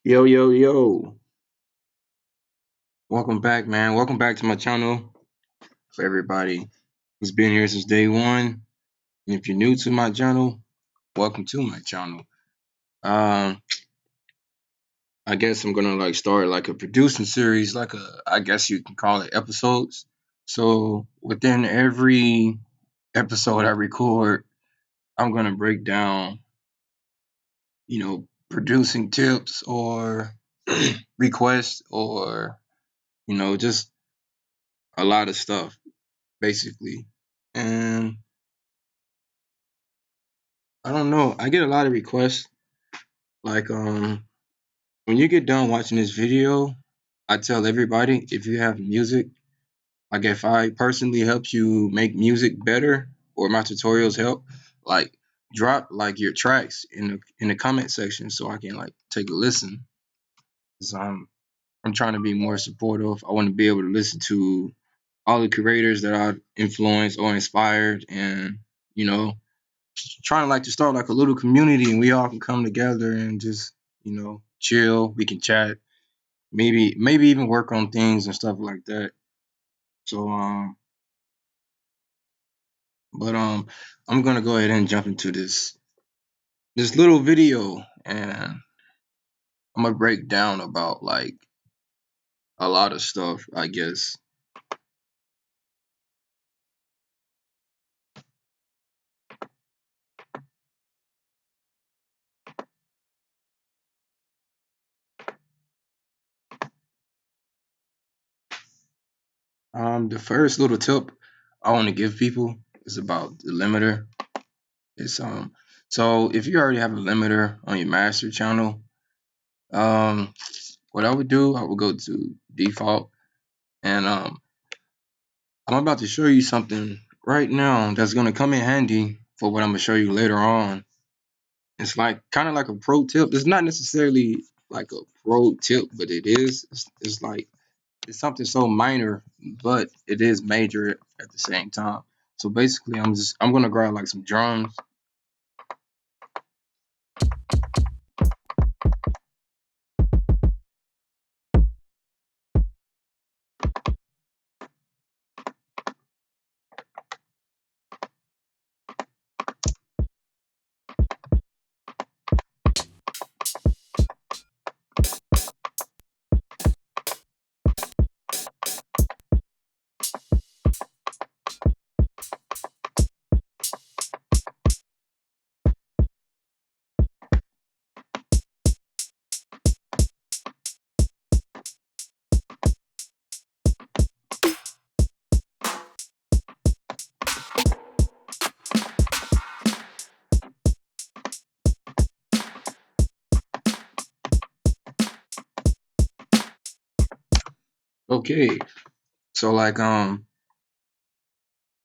Yo, yo, yo. Welcome back, man. Welcome back to my channel for everybody who's been here since day one. And if you're new to my channel, welcome to my channel. Um, I guess I'm gonna start like a producing series, I guess you can call it episodes. So within every episode I record, I'm gonna break down, producing tips or requests or, just a lot of stuff basically. And I don't know, I get a lot of requests. Like when you get done watching this video, I tell everybody if you have music, like if I personally help you make music better or my tutorials help, like drop like your tracks in the comment section so I can like take a listen. 'Cause I'm trying to be more supportive. I want to be able to listen to all the creators that I've influenced or inspired, and you know trying to start like a little community, and we all can come together and just chill. We can chat, maybe even work on things and stuff like that. So but I'm gonna go ahead and jump into this little video, and I'm gonna break down about like a lot of stuff, I guess. The first little tip I want to give people is about the limiter. It's so if you already have a limiter on your master channel, um what I would do, I would go to default, and I'm about to show you something right now that's gonna come in handy for what I'm gonna show you later on. It's like kind of like a pro tip. It's not necessarily like a pro tip, but it is. It's like it's something so minor, but it is major at the same time. So basically, I'm gonna grab like some drums. Okay, so I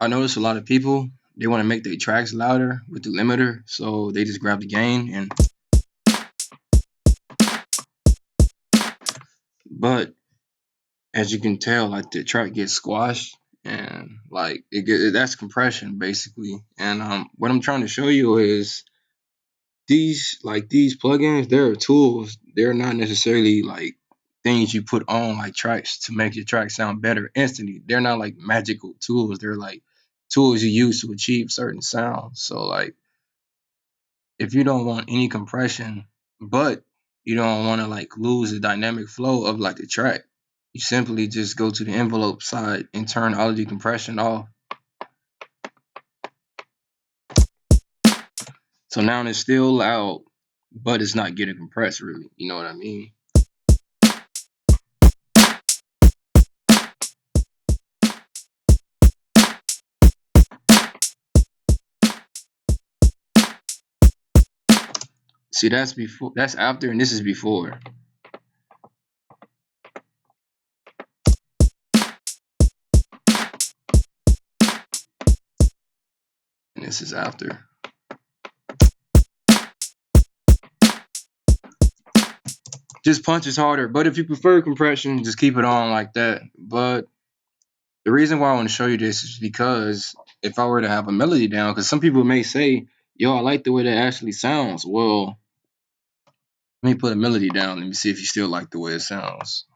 notice a lot of people, they want to make their tracks louder with the limiter, so they just grab the gain and but as you can tell, like the track gets squashed, and like that's compression basically. And what I'm trying to show you is these plugins, they're tools. They're not necessarily like things you put on like tracks to make your track sound better instantly. They're not like magical tools. They're like tools you use to achieve certain sounds. So like if you don't want any compression, but you don't want to like lose the dynamic flow of like the track, you simply just go to the envelope side and turn all of the compression off. So now it's still loud, but it's not getting compressed really. You know what I mean? See, that's before, that's after, and this is before. And this is after. Just punches harder, but if you prefer compression, just keep it on like that. But the reason why I want to show you this is because if I were to have a melody down, because some people may say, yo, I like the way that actually sounds. Well, Let me put a melody down. Let me see if you still like the way it sounds.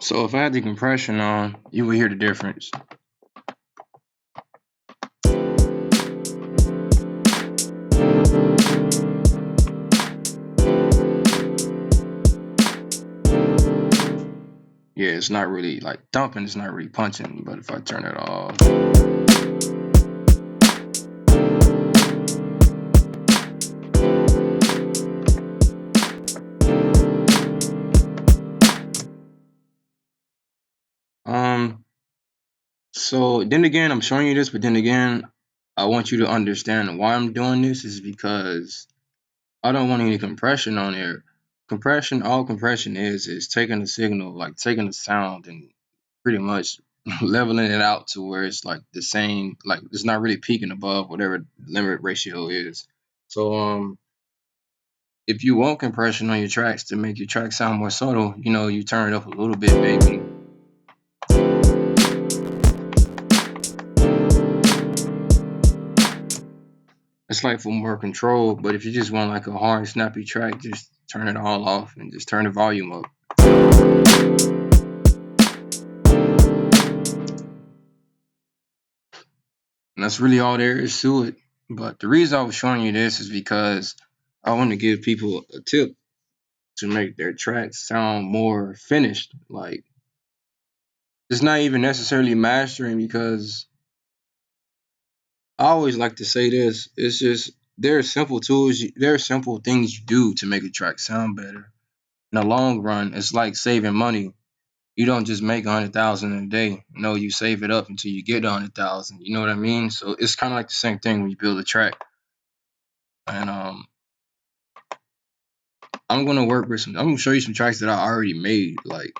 So if I had the compression on, you would hear the difference. Yeah, it's not really like dumping, it's not really punching, but if I turn it off. So then again, I'm showing you this, but then again, I want you to understand why I'm doing this is because I don't want any compression on here. Compression, all compression is taking the signal, like taking the sound and pretty much leveling it out to where it's like the same, like it's not really peaking above whatever limit ratio is. So if you want compression on your tracks to make your track sound more subtle, you turn it up a little bit, maybe. It's like for more control, but if you just want like a hard, snappy track, just turn it all off and just turn the volume up. And that's really all there is to it. But the reason I was showing you this is because I want to give people a tip to make their tracks sound more finished. Like, it's not even necessarily mastering, because I always like to say this. It's just there are simple tools, there are simple things you do to make a track sound better. In the long run, it's like saving money. You don't just make 100,000 in a day. No, you save it up until you get 100,000. You know what I mean? So it's kind of like the same thing when you build a track. And I'm gonna work with some. I'm gonna show you some tracks that I already made. Like,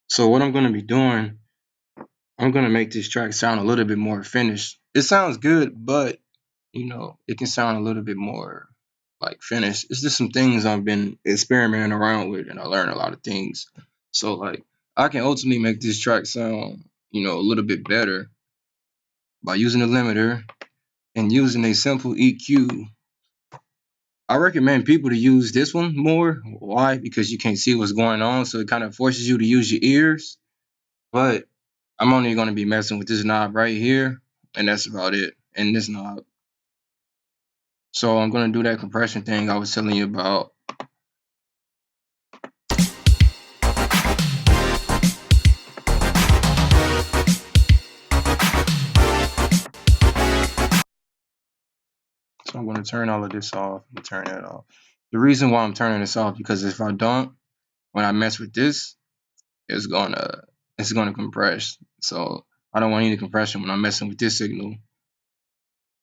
so what I'm gonna be doing, I'm gonna make this track sound a little bit more finished. It sounds good, but it can sound a little bit more like finished. It's just some things I've been experimenting around with, and I learned a lot of things. So like, I can ultimately make this track sound, a little bit better by using a limiter and using a simple EQ. I recommend people to use this one more. Why? Because you can't see what's going on, so it kind of forces you to use your ears. But I'm only going to be messing with this knob right here, and that's about it. And this knob. So I'm going to do that compression thing I was telling you about. So I'm going to turn all of this off and turn that off. The reason why I'm turning this off, because if I don't, when I mess with this, it's gonna compress. So I don't want any compression when I'm messing with this signal.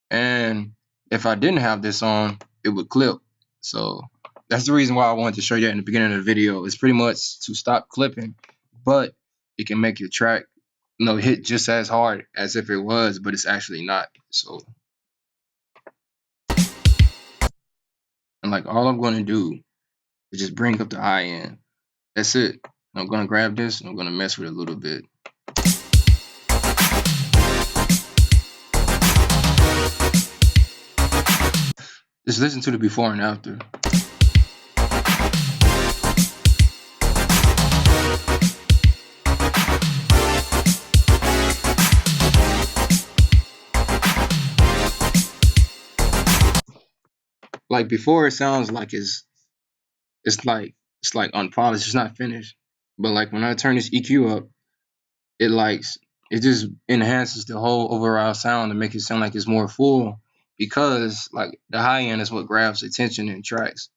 And if I didn't have this on, it would clip. So that's the reason why I wanted to show you that in the beginning of the video. It's pretty much to stop clipping, but it can make your track hit just as hard as if it was, but it's actually not. So, and like, all I'm going to do is just bring up the high end. That's it. I'm going to grab this and I'm going to mess with it a little bit. Just listen to the before and after. like before it sounds like it's like it's like unpolished, it's not finished. But like when I turn this EQ up, it like it just enhances the whole overall sound to make it sound like it's more full, because like the high end is what grabs attention in tracks.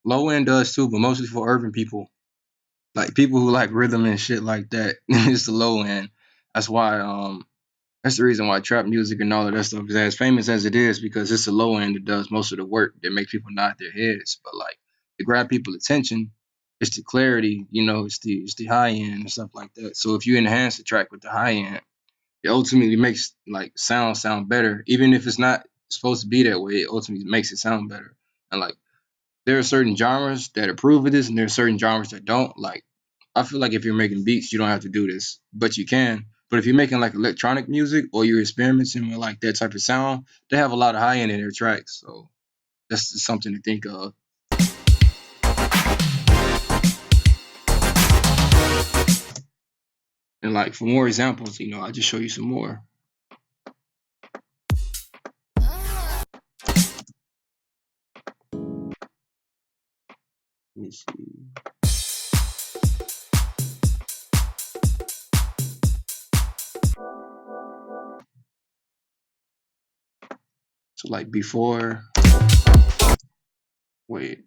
Low end does too, but mostly for urban people, like people who like rhythm and shit like that. It's the low end. That's why that's the reason why trap music and all of that stuff is as famous as it is, because it's the low end that does most of the work that makes people nod their heads. But like to grab people's attention, it's the clarity, it's the high end and stuff like that. So if you enhance the track with the high end, it ultimately makes like sound better. Even if it's not supposed to be that way, it ultimately makes it sound better. And like there are certain genres that approve of this, and there are certain genres that don't. Like I feel like if you're making beats, you don't have to do this, but you can. But if you're making like electronic music or you're experimenting with like that type of sound, they have a lot of high end in their tracks. So that's just something to think of. And like for more examples, I'll just show you some more. Let me see. So like before, wait.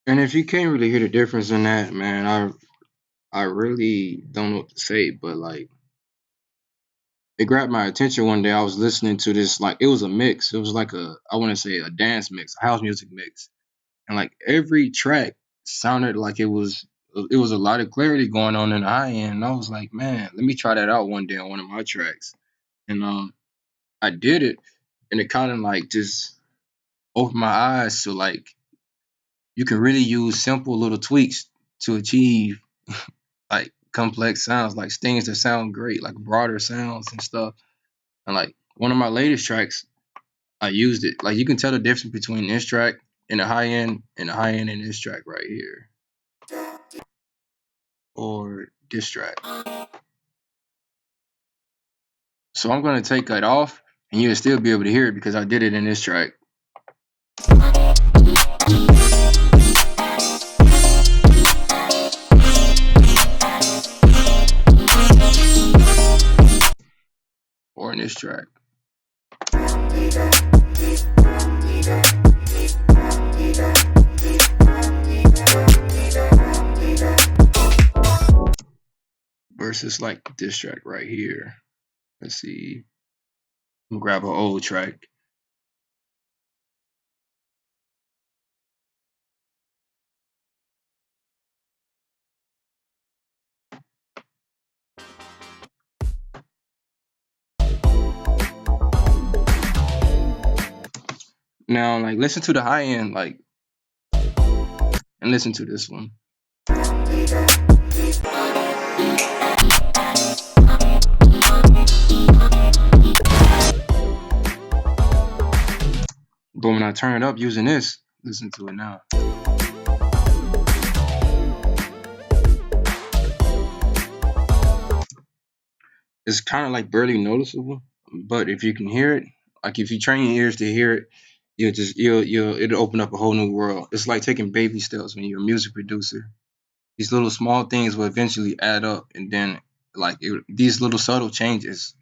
And if you can't really hear the difference in that, man, I really don't know what to say, but like it grabbed my attention one day. I was listening to this, like it was a mix. It was like I want to say a dance mix, a house music mix, and like every track sounded like it was a lot of clarity going on in the high end. And I was like, man, let me try that out one day on one of my tracks, and I did it, and it kind of like just opened my eyes to like you can really use simple little tweaks to achieve like complex sounds, like things that sound great, like broader sounds and stuff. And like one of my latest tracks, I used it. Like you can tell the difference between this track and the high end in this track right here, or this track. So I'm gonna take that off, and you'll still be able to hear it because I did it in this track. Or in this track. Versus like this track right here. Let's see. I'm gonna grab an old track. Now, like, listen to the high end, like, and listen to this one. But when I turn it up using this, listen to it now. It's kind of like barely noticeable, but if you can hear it, like if you train your ears to hear it, it'll open up a whole new world. It's like taking baby steps when you're a music producer. These little small things will eventually add up, and then like these little subtle changes,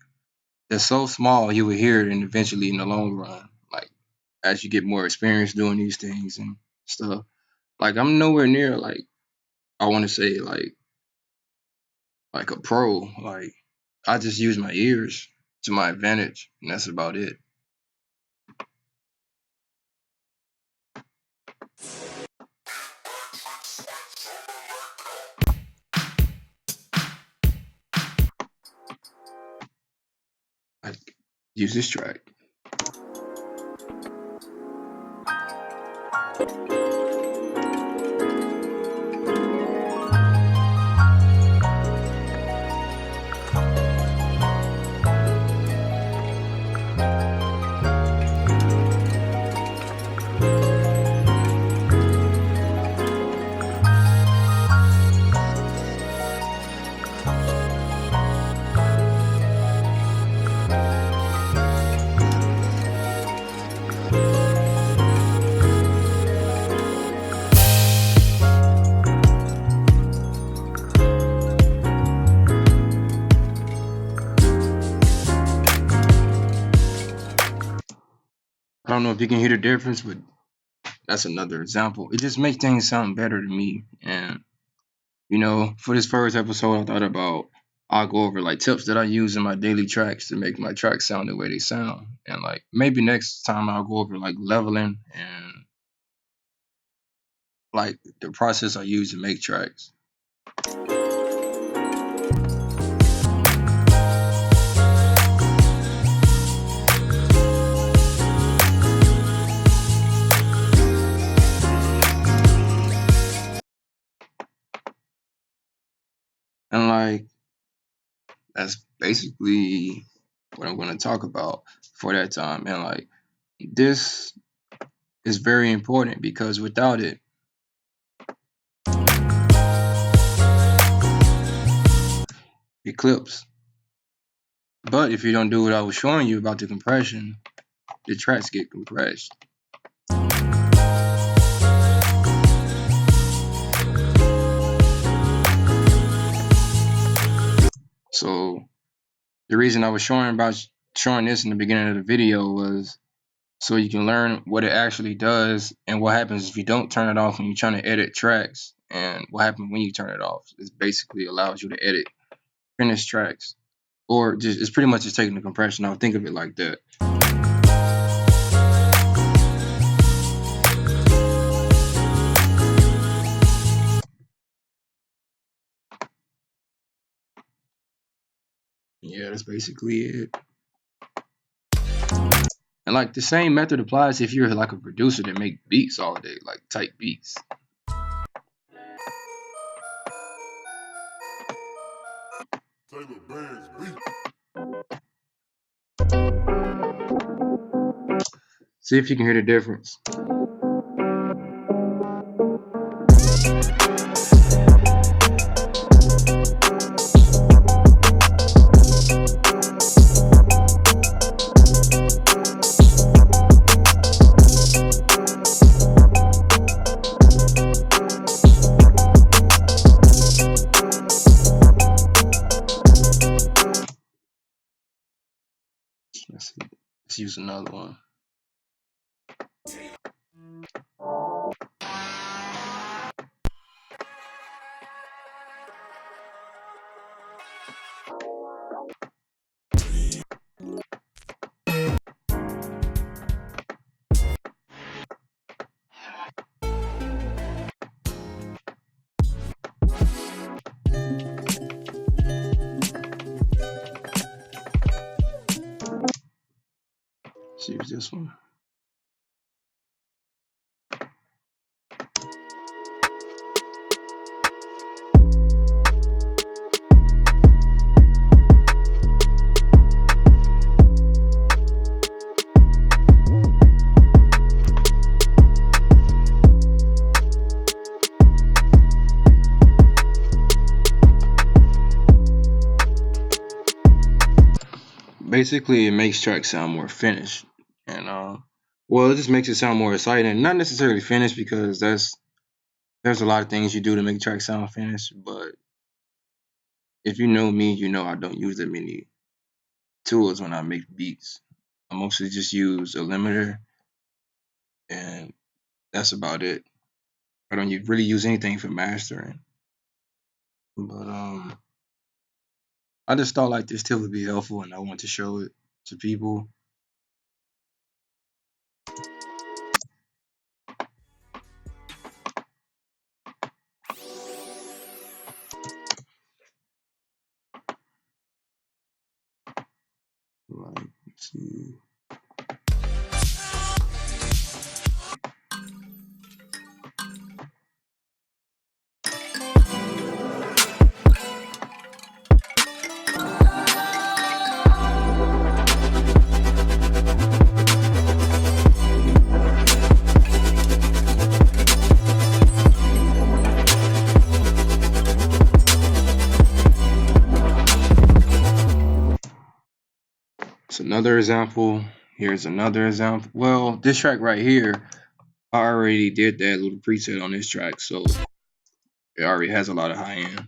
they're so small you will hear it, and eventually in the long run, like as you get more experience doing these things and stuff. Like I'm nowhere near like I want to say like a pro. Like I just use my ears to my advantage, and that's about it. Like use this track. I don't know if you can hear the difference, but that's another example. It just makes things sound better to me. And for this first episode, I thought about I'll go over like tips that I use in my daily tracks to make my tracks sound the way they sound. And like maybe next time I'll go over like leveling and like the process I use to make tracks. And like that's basically what I'm going to talk about for that time. And like this is very important because without it, it clips. But if you don't do what I was showing you about the compression, the tracks get compressed. So the reason I was showing this in the beginning of the video was so you can learn what it actually does and what happens if you don't turn it off when you're trying to edit tracks, and what happens when you turn it off. It basically allows you to edit finished tracks, or just it's pretty much just taking the compression out. Think of it like that. Yeah, that's basically it. And like the same method applies if you're like a producer that make beats all day, like tight beats. See if you can hear the difference. Let's use another one. Let's use this one. Basically, it makes tracks sound more finished, and well, it just makes it sound more exciting. Not necessarily finished because there's a lot of things you do to make tracks sound finished, but if you know me, you know I don't use that many tools when I make beats. I mostly just use a limiter, and that's about it. I don't really use anything for mastering. But I just thought like this tip would be helpful, and I want to show it to people. Like, let's see. another example. Here's another example. Well, this track right here, I already did that little preset on this track, so it already has a lot of high end.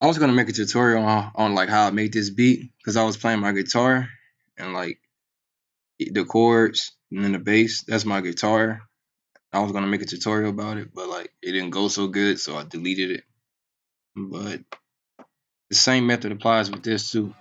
I was gonna make a tutorial on like how I made this beat because I was playing my guitar and like the chords and then the bass. That's my guitar. I was gonna make a tutorial about it, but like it didn't go so good, so I deleted it. But the same method applies with this too.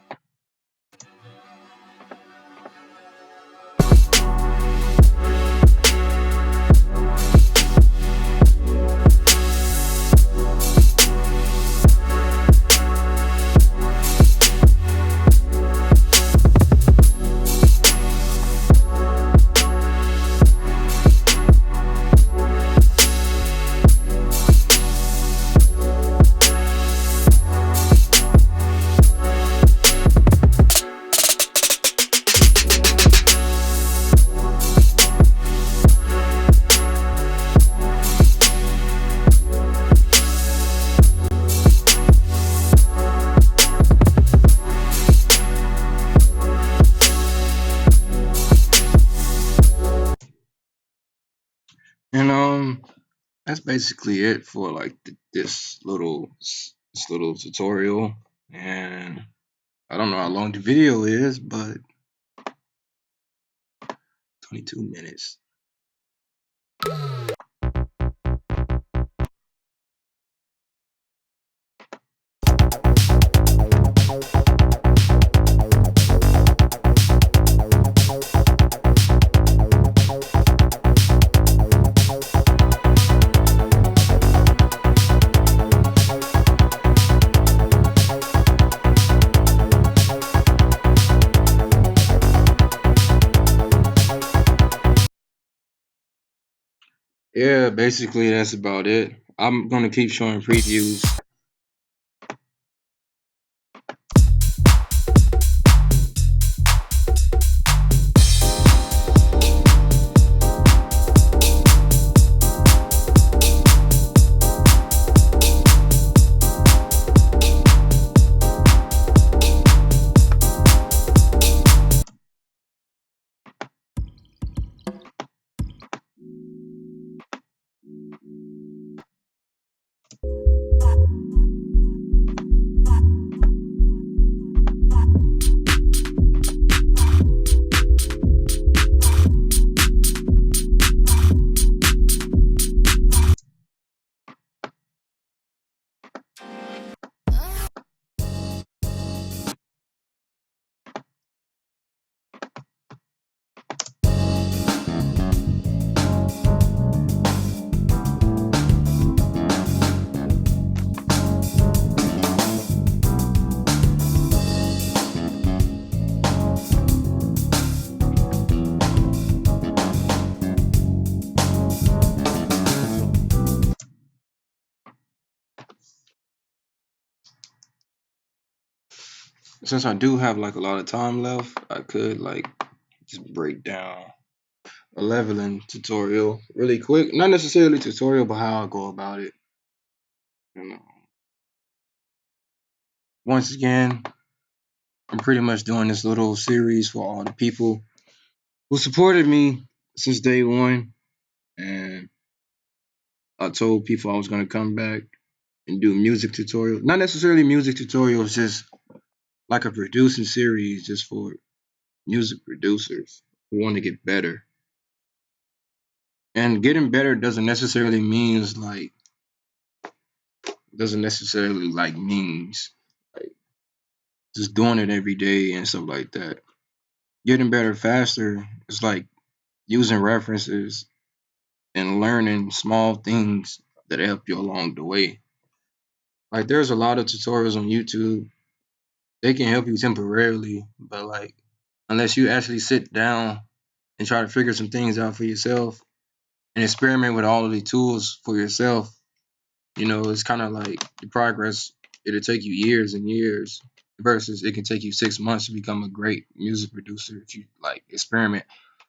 And that's basically it for like this little tutorial. And I don't know how long the video is, but 22 minutes. Yeah, basically that's about it. I'm gonna keep showing previews. Since I do have like a lot of time left, I could like just break down a leveling tutorial really quick. Not necessarily tutorial, but how I go about it. You know, once again, I'm pretty much doing this little series for all the people who supported me since day one, and I told people I was gonna come back and do music tutorials. Not necessarily music tutorials, just like a producing series just for music producers who want to get better. And getting better doesn't necessarily like means like just doing it every day and stuff like that. Getting better faster is like using references and learning small things that help you along the way. Like there's a lot of tutorials on YouTube. They can help you temporarily, but like unless you actually sit down and try to figure some things out for yourself and experiment with all of the tools for yourself, It's kind of like the progress. It'll take you years and years, versus it can take you 6 months to become a great music producer if you like experiment.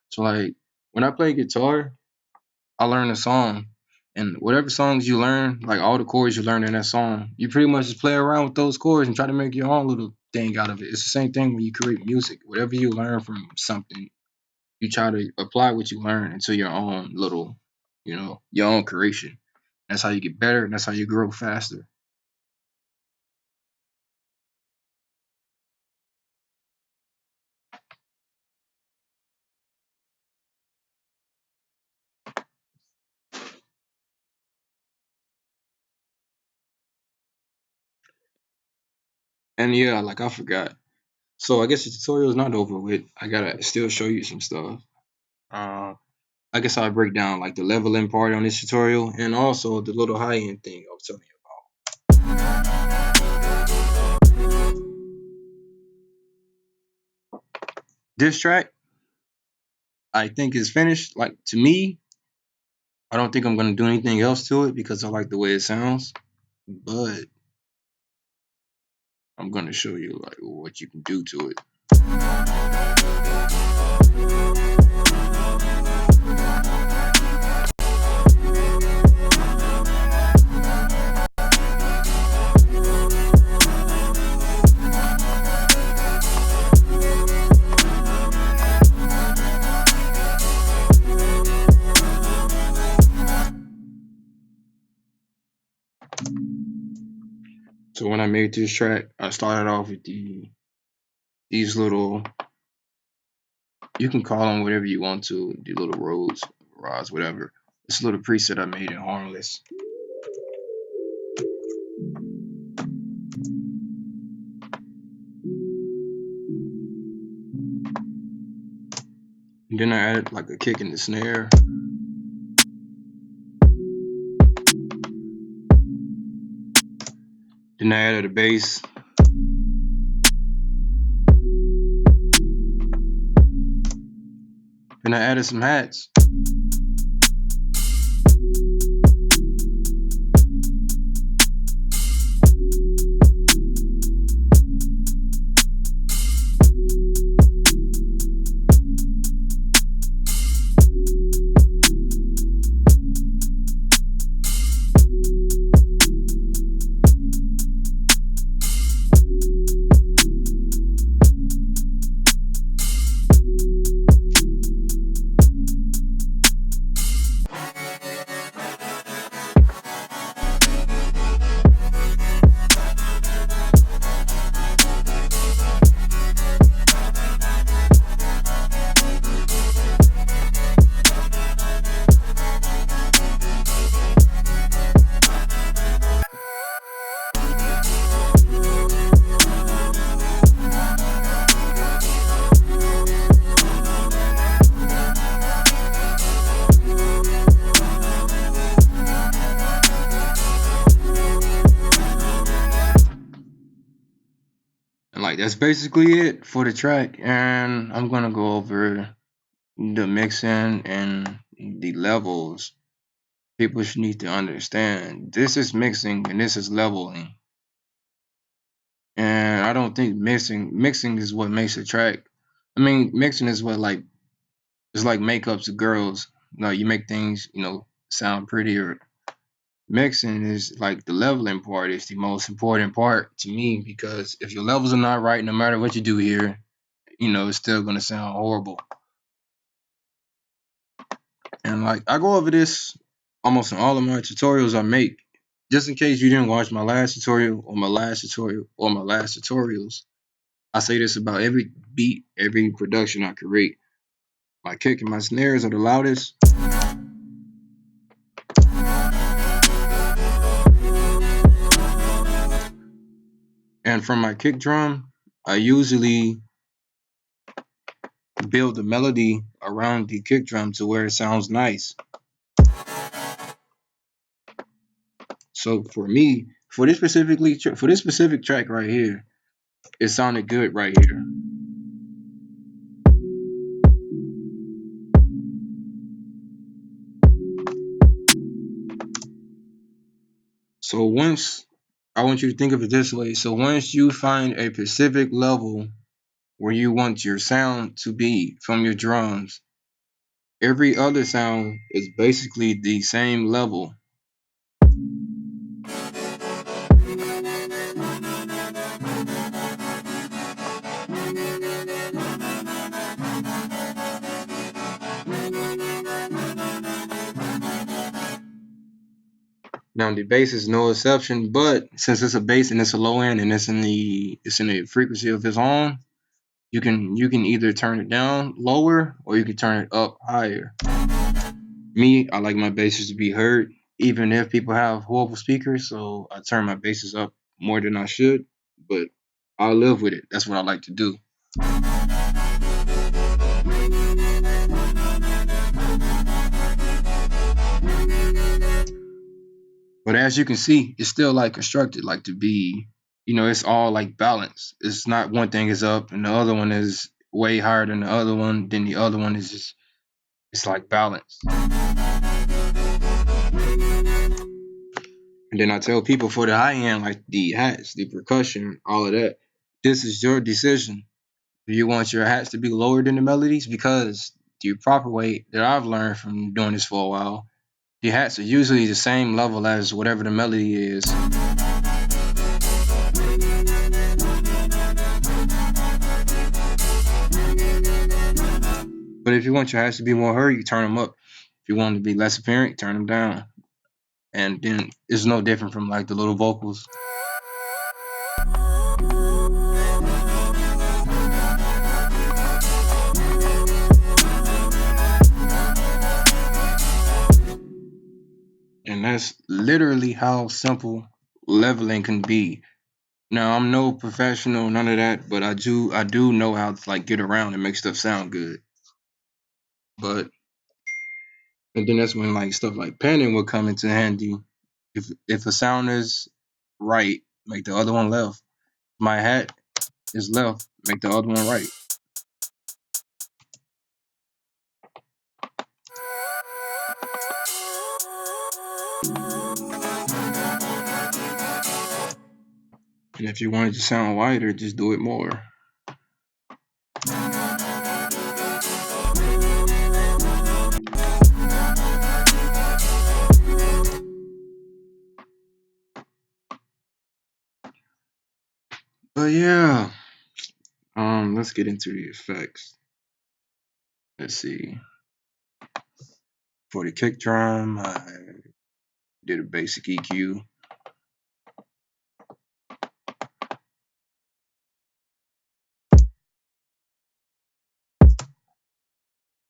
So like when I play guitar, I learn a song, and whatever songs you learn, like all the chords you learn in that song, you pretty much just play around with those chords and try to make your own little thing out of it. It's the same thing when you create music. Whatever you learn from something, you try to apply what you learn into your own little, your own creation. That's how you get better, and that's how you grow faster. And yeah, like I forgot. So I guess the tutorial is not over with. I gotta still show you some stuff. Uh, I guess I'll break down like the leveling part on this tutorial, and also the little high end thing I was telling you. This track, I think is finished. Like to me, I don't think I'm gonna do anything else to it because I like the way it sounds. But I'm gonna show you like what you can do to it. So when I made this track, I started off with these little, you can call them whatever you want to, the little rods, whatever. It's a little preset I made in Harmless. And then I added like a kick in the snare. Then I added a bass. Then I added some hats. And like that's basically it for the track. And I'm gonna go over the mixing and the levels. People should need to understand this is mixing and this is leveling. And I don't think mixing is what makes a track. I mean, mixing is what like it's like makeup to girls. You make things, sound prettier. Mixing is like the leveling part is the most important part to me because if your levels are not right, no matter what you do here, it's still gonna sound horrible. And like I go over this almost in all of my tutorials I make. Just in case you didn't watch my last tutorial or my last tutorial or my last tutorials, I say this about every beat, every production I create. My kick and my snares are the loudest. And from my kick drum, I usually build the melody around the kick drum to where it sounds nice. So for me, for this specific track right here, it sounded good right here. So once I want you to think of it this way. So once you find a specific level where you want your sound to be from your drums, every other sound is basically the same level. Now the bass is no exception, but since it's a bass and it's a low end and it's in the frequency of its own, you can either turn it down lower or you can turn it up higher. Me, I like my basses to be heard, even if people have horrible speakers, so I turn my basses up more than I should, but I live with it. That's what I like to do. But as you can see, it's still like constructed, like to be, it's all like balanced. It's not one thing is up and the other one is way higher than the other one. Then the other one is just, it's like balanced. And then I tell people for the high end, like the hats, the percussion, all of that, this is your decision. Do you want your hats to be lower than the melodies? Because the proper way that I've learned from doing this for a while, the hats are usually the same level as whatever the melody is. But if you want your hats to be more heard, you turn them up. If you want them to be less apparent, turn them down. And then it's no different from like the little vocals. And that's literally how simple leveling can be. Now I'm no professional, none of that, but I do know how to like get around and make stuff sound good. But and then that's when like stuff like panning will come into handy. If a sound is right, make the other one left. My hat is left, make the other one right. And if you want it to sound wider, just do it more. But yeah, let's get into the effects. Let's see. For the kick drum, I did a basic EQ.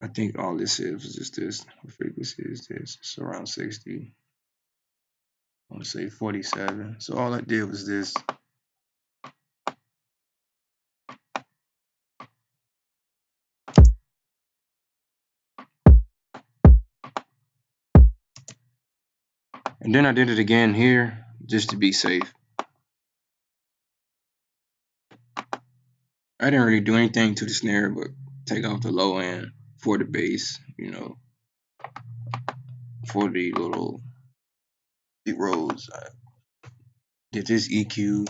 I think all this is was just this. What frequency is this? It's around 60. I want to say 47. So all I did was this. And then I did it again here just to be safe. I didn't really do anything to the snare but take off the low end for the bass, for the little beat rolls. I did this EQ.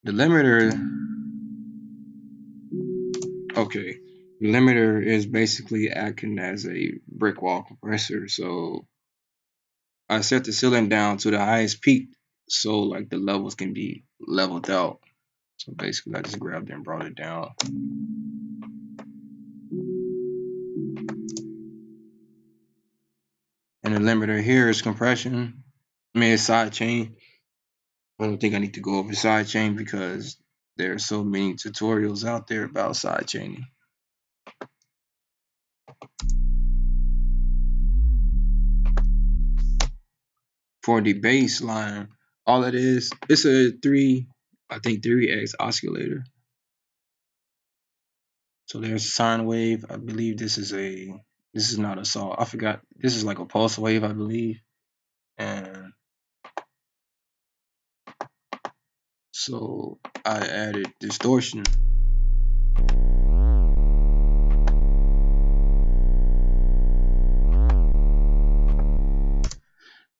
The limiter, okay, the limiter is basically acting as a brick wall compressor. So I set the ceiling down to the highest peak so like the levels can be leveled out. So basically I just grabbed it and brought it down. And the limiter here is compression. I mean, it's side chain. I don't think I need to go over side chain because there are so many tutorials out there about side chaining. For the bass line, all it is, it's a 3x oscillator. So there's a sine wave. I believe this is a This is not a saw. I forgot. This is like a pulse wave, I believe. And so I added distortion.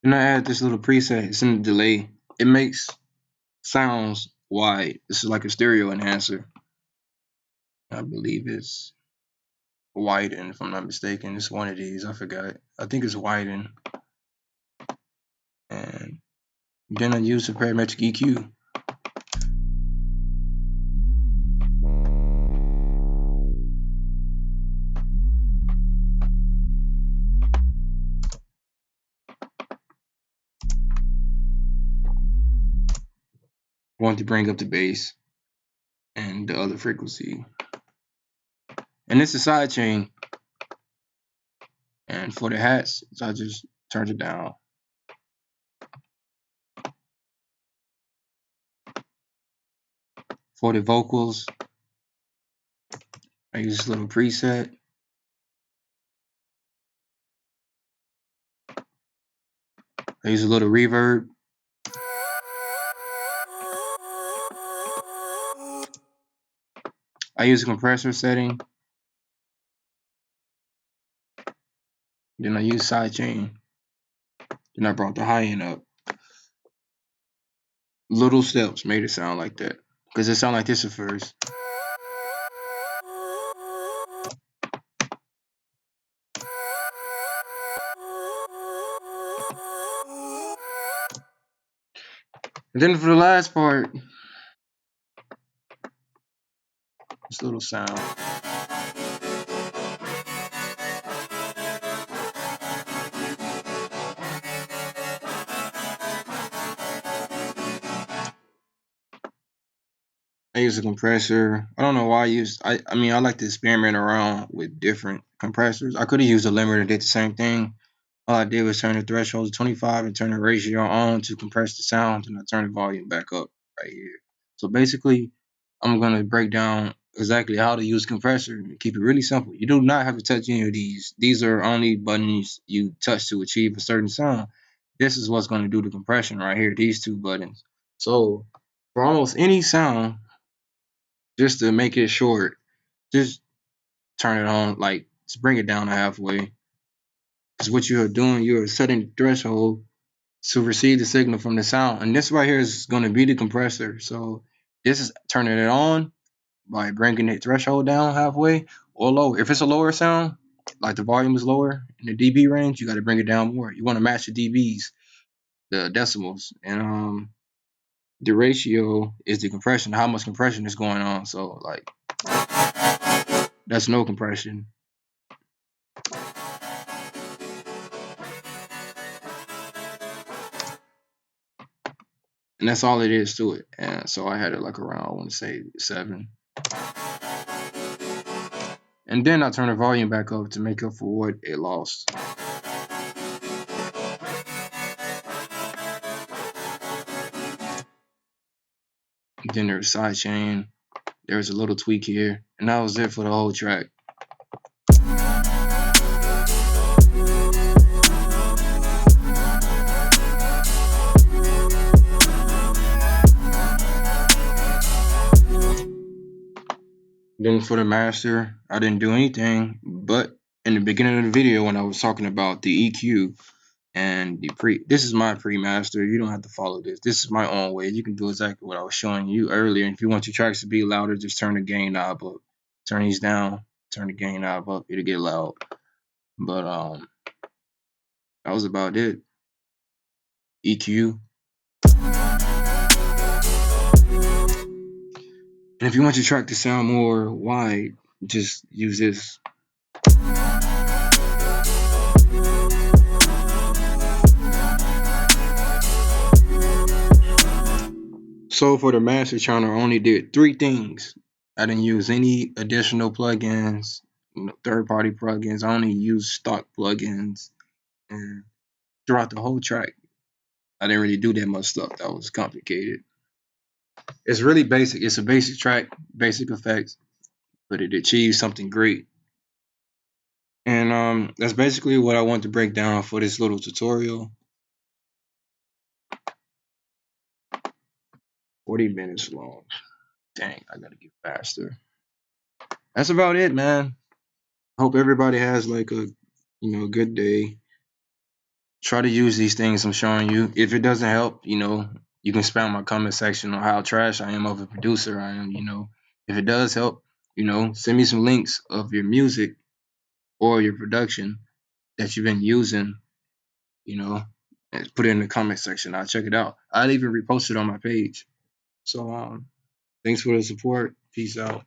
And I add this little preset. It's in the delay. It makes sounds wide. This is like a stereo enhancer. I believe it's widen, if I'm not mistaken. It's one of these. I forgot. I think it's widen. And then I use the parametric EQ. I want to bring up the bass and the other frequency. And this is sidechain. And for the hats, so I just turned it down. For the vocals, I use this little preset. I use a little reverb. I use a compressor setting. Then I use sidechain. Then I brought the high end up. Little steps made it sound like that. Because it sounded like this at first. And then for the last part, this little sound. I use a compressor. I don't know why I used. I mean, I like to experiment around with different compressors. I could have used a limiter that did the same thing. All I did was turn the threshold to 25 and turn the ratio on to compress the sound, and I turn the volume back up right here. So basically, I'm gonna break down exactly how to use compressor and keep it really simple. You do not have to touch any of these. These are only buttons you touch to achieve a certain sound. This is what's gonna do the compression right here. These two buttons. So for almost any sound, just to make it short, just turn it on, like just bring it down to halfway. Because what you are doing, you are setting the threshold to receive the signal from the sound. And this right here is going to be the compressor. So this is turning it on by bringing the threshold down halfway or lower. If it's a lower sound, like the volume is lower in the dB range, you got to bring it down more. You want to match the dBs, the decimals. And the ratio is the compression, how much compression is going on. So like that's no compression. And that's all it is to it. And so I had it like around, I want to say 7. And then I turn the volume back up to make up for what it lost. Then there's sidechain. There's a little tweak here. And that was it for the whole track. Then for the master, I didn't do anything, but in the beginning of the video when I was talking about the EQ and this is my pre-master. You don't have to follow this. This is my own way. You can do exactly what I was showing you earlier. And if you want your tracks to be louder, just turn the gain knob up. Turn these down, turn the gain knob up, it'll get loud. But that was about it. EQ. And if you want your track to sound more wide, just use this. So for the master channel, I only did 3 things. I didn't use any additional plugins, third-party plugins. I only used stock plugins. And throughout the whole track, I didn't really do that much stuff that was complicated. It's really basic. It's a basic track, basic effects, but it achieves something great. And that's basically what I want to break down for this little tutorial. 40 minutes long. Dang, I gotta get faster. That's about it, man. Hope everybody has like a good day. Try to use these things I'm showing you. If it doesn't help, you can spam my comment section on how trash I am of a producer I am. If it does help, send me some links of your music or your production that you've been using, you know, and put it in the comment section. I'll check it out. I'll even repost it on my page. So thanks for the support. Peace out.